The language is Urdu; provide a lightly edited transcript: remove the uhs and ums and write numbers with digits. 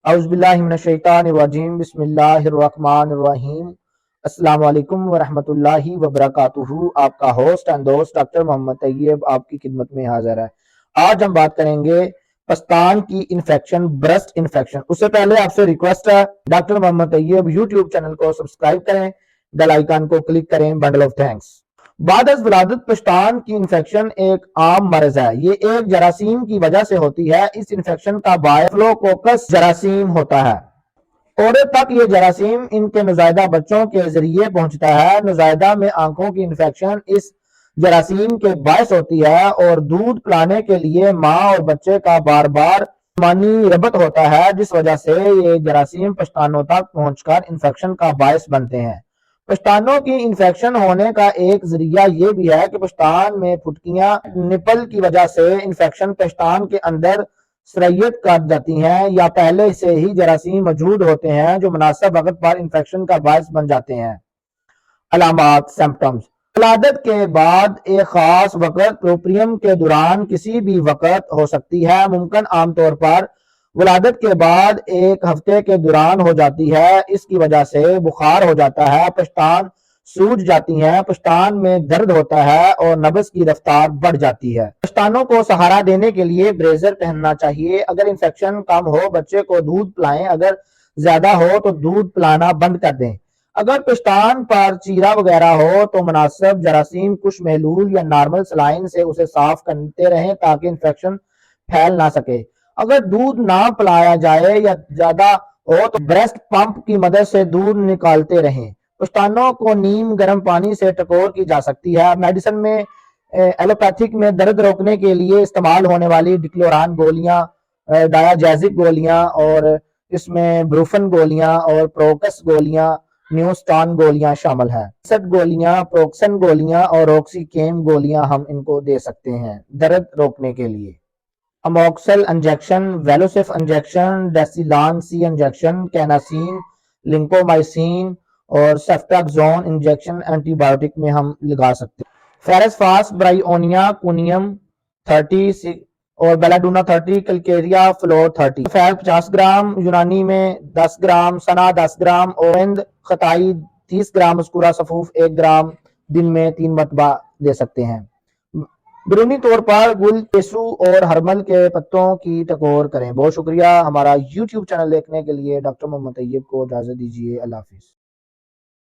اعوذ باللہ من الشیطان الرجیم، بسم اللہ الرحمن الرحیم۔ السلام علیکم ورحمۃ اللہ وبرکاتہ۔ آپ کا ہوسٹ اینڈ دوست ڈاکٹر محمد طیب آپ کی خدمت میں حاضر ہے۔ آج ہم بات کریں گے پستان کی انفیکشن، برسٹ انفیکشن۔ اس سے پہلے آپ سے ریکویسٹ ہے، ڈاکٹر محمد طیب یوٹیوب چینل کو سبسکرائب کریں، بیل آئیکن کو کلک کریں۔ Bundle of thanks. بعد از ولادت پشتان کی انفیکشن ایک عام مرض ہے۔ یہ ایک جراثیم کی وجہ سے ہوتی ہے۔ اس انفیکشن کا باعث فلوکوکس جراثیم ہوتا ہے۔ عورت تک یہ جراثیم ان کے نوزائیدہ بچوں کے ذریعے پہنچتا ہے۔ نوزائیدہ میں آنکھوں کی انفیکشن اس جراثیم کے باعث ہوتی ہے اور دودھ پلانے کے لیے ماں اور بچے کا بار بار جسمانی ربط ہوتا ہے، جس وجہ سے یہ جراثیم پشتانوں تک پہنچ کر انفیکشن کا باعث بنتے ہیں۔ پشتانوں کی انفیکشن ہونے کا ایک ذریعہ یہ بھی ہے کہ پشتان میں پھٹکیاں نپل کی وجہ سے انفیکشن پشتان کے اندر سرائیت کر جاتی ہیں، یا پہلے سے ہی جراثیم موجود ہوتے ہیں جو مناسب وقت پر انفیکشن کا باعث بن جاتے ہیں۔ علامات، سمپٹمز۔ ولادت کے بعد ایک خاص وقت پروپریم کے دوران کسی بھی وقت ہو سکتی ہے، ممکن عام طور پر ولادت کے بعد ایک ہفتے کے دوران ہو جاتی ہے۔ اس کی وجہ سے بخار ہو جاتا ہے، پشتان سوج جاتی ہیں، پشتان میں درد ہوتا ہے اور نبض کی رفتار بڑھ جاتی ہے۔ پشتانوں کو سہارا دینے کے لیے بریزر پہننا چاہیے۔ اگر انفیکشن کم ہو بچے کو دودھ پلائیں، اگر زیادہ ہو تو دودھ پلانا بند کر دیں۔ اگر پشتان پر چیرا وغیرہ ہو تو مناسب جراثیم کش محلول یا نارمل سلائن سے اسے صاف کرتے رہیں تاکہ انفیکشن پھیل نہ سکے۔ اگر دودھ نہ پلایا جائے یا زیادہ ہو تو بریسٹ پمپ کی مدد سے دودھ نکالتے رہیں۔ پشتانوں کو نیم گرم پانی سے ٹکور کی جا سکتی ہے۔ میڈیسن میں ایلوپیتھک میں درد روکنے کے لیے استعمال ہونے والی ڈکلوران گولیاں، ڈایاجیزک گولیاں، اور اس میں بروفن گولیاں اور پروکس گولیاں، نیوسٹان گولیاں شامل ہیں۔ سٹ گولیاں، پروکسن گولیاں اور روکسی کیم گولیاں ہم ان کو دے سکتے ہیں درد روکنے کے لیے۔ اموکسل انجیکشن، ویلوسف انجیکشن، ڈیسیلان سی انجیکشن، کیناسین، لنکومائسین اور سیفٹاکزون انجیکشن اینٹی بائیوٹک میں ہم لگا سکتے ہیں۔ فیرس فاس، برائیونیا، کونیم 30 اور بیلاڈونا 30، کلکیریا فلور 30۔ فیر 50 گرام، یونانی میں 10 گرام، سنا 10 گرام، اوریند خطائی 30 گرام، اسکورا صفوف 1 گرام، دن میں 3 مرتبہ دے سکتے ہیں۔ بیرونی طور پر گل ٹیسو اور ہرمل کے پتوں کی ٹکور کریں۔ بہت شکریہ ہمارا یوٹیوب چینل دیکھنے کے لیے۔ ڈاکٹر محمد طیب کو اجازت دیجیے۔ اللہ حافظ۔